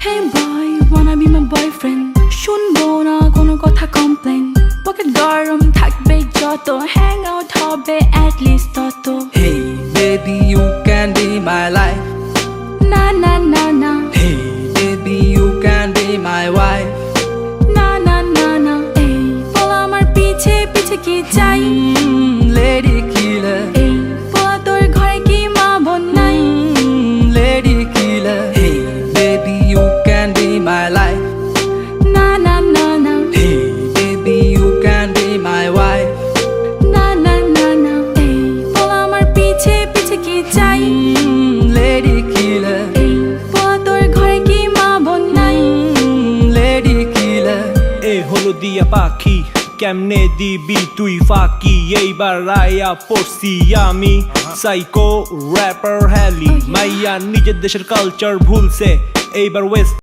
Hey boy, wanna be my boyfriend? শুনবো না কোনো কথা কমপ্লেন, পকেট গরম থাকবে যত, হ্যাং আউট হবে at least তত। Hey baby, you can be my life. না না না না, Hey baby, you can be my wife. না না না না, এই বল আমার পিছে পিছে কি চাই? Lady killer, এই বল তোর ঘরে কি মা বোন নাই? lady killer. Hey baby, you can be my life. না না না না, Hey baby, you can be my wife. না না না না, এই বল আমার পিছে পিছে কি চাই? Lady killer, এই বল তোর ঘরে কি মা বোন নাই? lady killer. এ হলো দিয়া পাখি, কেমনে দিবি তুই ফাঁকি? এইবার রায়া পড়ছি আমি, সাইকো র্যাপার হ্যালি। মাইয়া নিজের দেশের কালচার ভুলছে, এইবার ওয়েস্ট